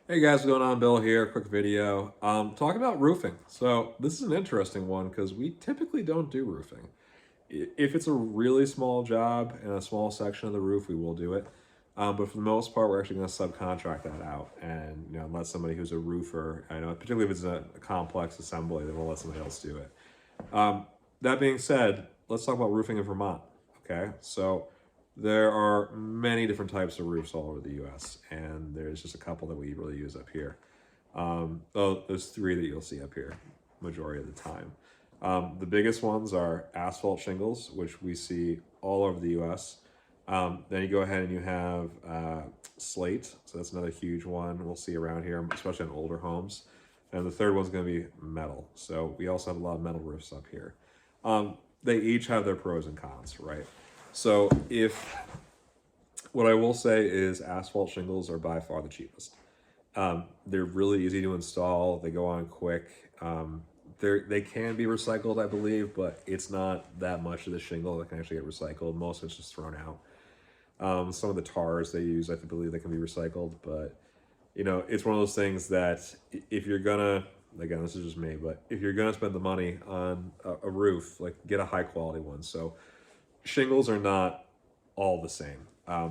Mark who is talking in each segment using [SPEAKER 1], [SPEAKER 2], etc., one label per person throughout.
[SPEAKER 1] Hey guys, what's going on? Bill here. Quick video. Talking about roofing. So this is an interesting one because we typically don't do roofing. If it's a really small job and a small section of the roof, we will do it. But for the most part, we're actually going to subcontract that out and let somebody who's a roofer. I know, particularly if it's a complex assembly, then we'll let somebody else do it. That being said, let's talk about roofing in Vermont. Okay, so there are many different types of roofs all over the U.S., and there's just a couple that we really use up here. There's three that you'll see up here, majority of the time. The biggest ones are asphalt shingles, which we see all over the U.S. Then you go ahead and you have slate, so that's another huge one we'll see around here, especially on older homes. And the third one's going to be metal. So we also have a lot of metal roofs up here. They each have their pros and cons, right? So if what I will say is asphalt shingles are by far the cheapest. They're really easy to install. They go on quick. They can be recycled, I believe, but it's not that much of the shingle that can actually get recycled. Most of it's just thrown out. Some of the tars they use, I believe they can be recycled, but it's one of those things that if you're gonna, again, this is just me, but if you're gonna spend the money on a roof, like get a high quality one. So shingles are not all the same.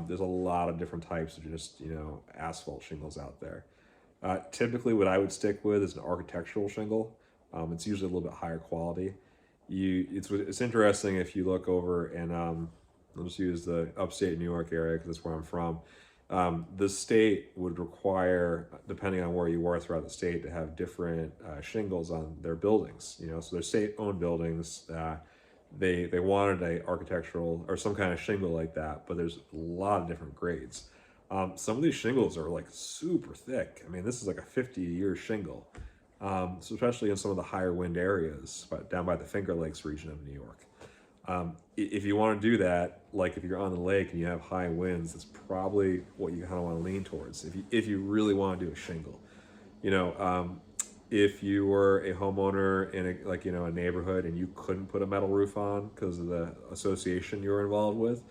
[SPEAKER 1] There's a lot of different types of just, asphalt shingles out there. Typically what I would stick with is an architectural shingle. It's usually a little bit higher quality. It's interesting if you look over and I'll just use the upstate New York area because that's where I'm from. The state would require, depending on where you are throughout the state, to have different shingles on their buildings. So they're state-owned buildings. They wanted a architectural or some kind of shingle like that, but there's a lot of different grades. Some of these shingles are like super thick. I mean, this is like a 50-year shingle, so especially in some of the higher wind areas, but down by the Finger Lakes region of New York. If you want to do that, like if you're on the lake and you have high winds, that's probably what you kind of want to lean towards. If you really want to do a shingle, you know, if you were a homeowner in a neighborhood and you couldn't put a metal roof on because of the association you were involved with,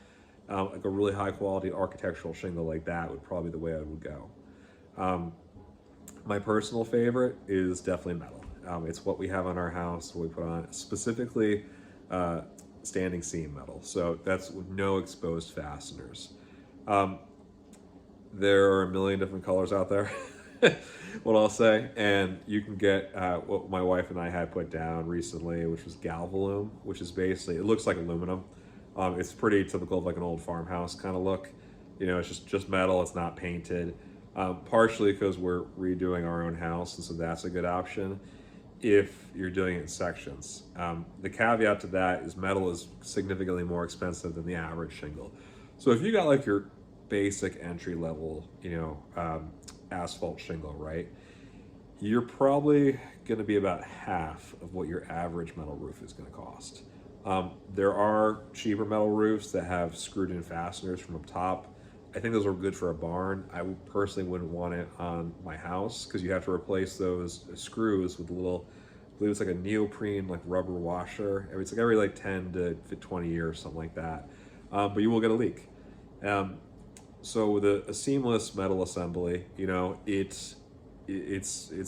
[SPEAKER 1] like a really high quality architectural shingle like that would probably be the way I would go. My personal favorite is definitely metal. It's what we have on our house, what we put on specifically standing seam metal. So that's with no exposed fasteners. There are a million different colors out there. What I'll say, and you can get what my wife and I had put down recently, which was Galvalume, which is basically, it looks like aluminum. It's pretty typical of like an old farmhouse kind of look. It's just metal. It's not painted. Partially because we're redoing our own house, and so that's a good option if you're doing it in sections. The caveat to that is metal is significantly more expensive than the average shingle. So if you got like your basic entry level, asphalt shingle, right? You're probably going to be about half of what your average metal roof is going to cost. There are cheaper metal roofs that have screwed in fasteners from up top. I think those are good for a barn. I personally wouldn't want it on my house because you have to replace those screws with a little, I believe it's like a neoprene like rubber washer. It's like every like 10 to 20 years, something like that. But you will get a leak. So with a seamless metal assembly, it's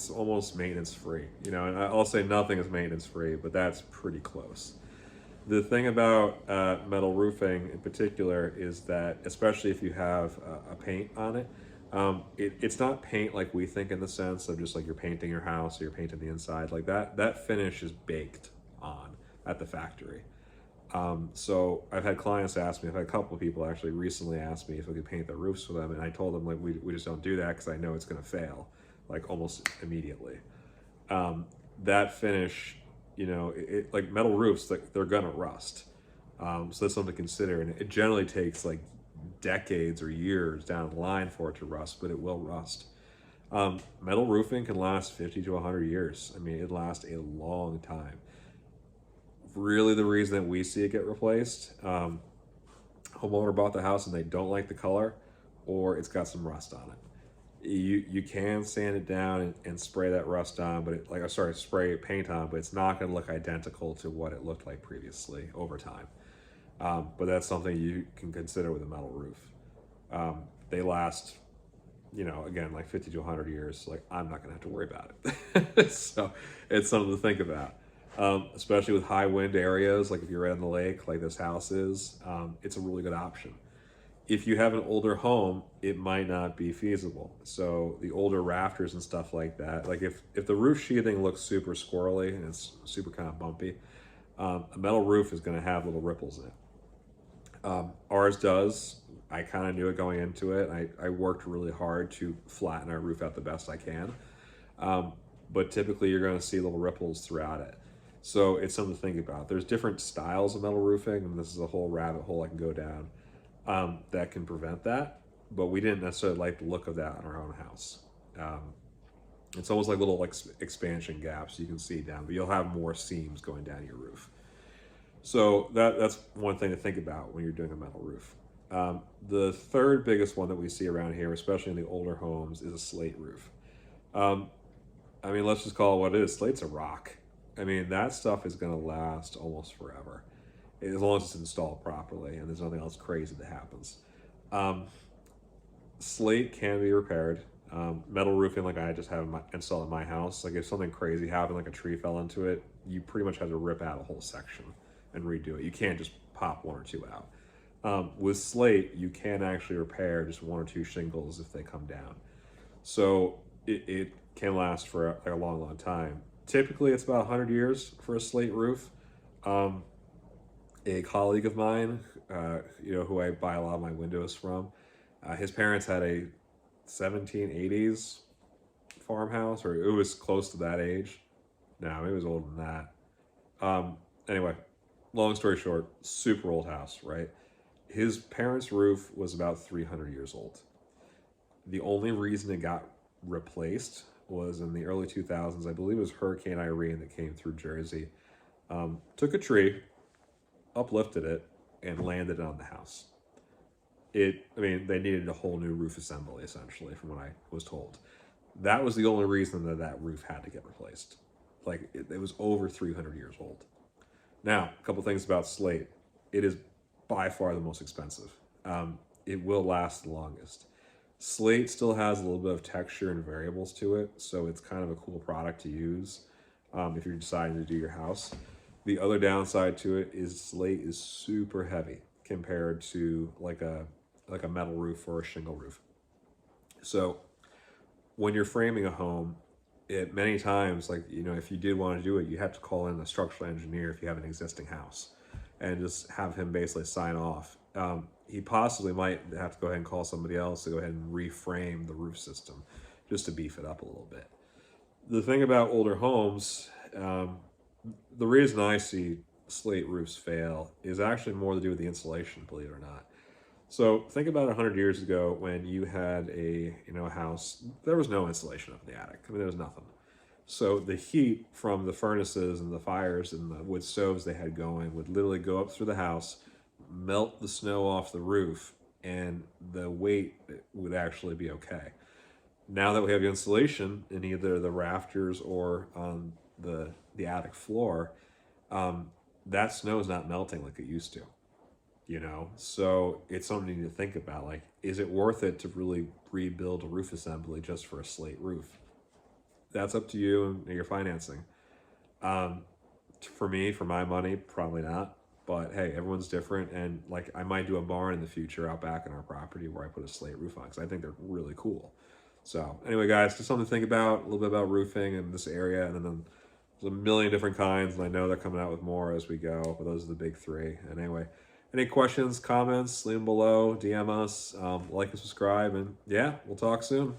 [SPEAKER 1] almost maintenance free. And I'll say nothing is maintenance free, but that's pretty close. The thing about metal roofing in particular is that, especially if you have a paint on it, it's not paint like we think in the sense of just like you're painting your house or you're painting the inside. Like that finish is baked on at the factory. So I've had clients ask me, I've had a couple of people actually recently ask me if we could paint the roofs for them, and I told them like we just don't do that because I know it's going to fail like almost immediately. That finish, like metal roofs, like they're gonna rust. So that's something to consider, and it generally takes like decades or years down the line for it to rust, but it will rust. Metal roofing can last 50 to 100 years. I mean, it lasts a long time. Really, the reason that we see it get replaced, homeowner bought the house and they don't like the color, or it's got some rust on it. You can sand it down and spray that rust on, but spray paint on, but it's not going to look identical to what it looked like previously over time. But that's something you can consider with a metal roof. They last, you know, again, like 50 to 100 years, like I'm not going to have to worry about it. So it's something to think about. Especially with high wind areas, like if you're right on the lake, like this house is, it's a really good option. If you have an older home, it might not be feasible. So the older rafters and stuff like that, like if the roof sheathing looks super squirrely and it's super kind of bumpy, a metal roof is going to have little ripples in it. Ours does. I kind of knew it going into it. I worked really hard to flatten our roof out the best I can. But typically you're going to see little ripples throughout it. So it's something to think about. There's different styles of metal roofing, and this is a whole rabbit hole I can go down, that can prevent that. But we didn't necessarily like the look of that in our own house. It's almost like little expansion gaps you can see down, but you'll have more seams going down your roof. So that's one thing to think about when you're doing a metal roof. The third biggest one that we see around here, especially in the older homes, is a slate roof. I mean, let's just call it what it is. Slate's a rock. I mean, that stuff is going to last almost forever, as long as it's installed properly and there's nothing else crazy that happens. Slate can be repaired. Metal roofing, like I just have installed in my house, like if something crazy happened, like a tree fell into it, you pretty much have to rip out a whole section and redo it. You can't just pop one or two out. With slate, you can actually repair just one or two shingles if they come down. So it can last for a long, long time. Typically, it's about 100 years for a slate roof. A colleague of mine, who I buy a lot of my windows from, his parents had a 1780s farmhouse, or it was close to that age. No, it was older than that. Anyway, long story short, super old house, right? His parents' roof was about 300 years old. The only reason it got replaced was in the early 2000s. I believe it was Hurricane Irene that came through Jersey. Took a tree, uplifted it, and landed on the house. They needed a whole new roof assembly, essentially, from what I was told. That was the only reason that roof had to get replaced. Like, it was over 300 years old. Now, a couple things about slate. It is by far the most expensive. It will last the longest. Slate still has a little bit of texture and variables to it, so it's kind of a cool product to use if you're deciding to do your house. The other downside to it is slate is super heavy compared to like a metal roof or a shingle roof. So when you're framing a home, many times, if you did want to do it, you have to call in a structural engineer if you have an existing house and just have him basically sign off. He possibly might have to go ahead and call somebody else to go ahead and reframe the roof system just to beef it up a little bit. The thing about older homes, the reason I see slate roofs fail is actually more to do with the insulation, believe it or not. So think about 100 years ago when you had a house, there was no insulation up in the attic. I mean, there was nothing. So the heat from the furnaces and the fires and the wood stoves they had going would literally go up through the house, melt the snow off the roof, and the weight would actually be okay. Now that we have insulation in either the rafters or on the attic floor, that snow is not melting like it used to. So it's something you need to think about. Like, is it worth it to really rebuild a roof assembly just for a slate roof? That's up to you and your financing. For me, for my money, probably not. But hey, everyone's different, and like I might do a barn in the future out back in our property where I put a slate roof on because I think they're really cool. So anyway, guys, just something to think about, a little bit about roofing in this area, and then there's a million different kinds, and I know they're coming out with more as we go, but those are the big three. And anyway, any questions, comments, leave them below, DM us, like and subscribe, and yeah, we'll talk soon.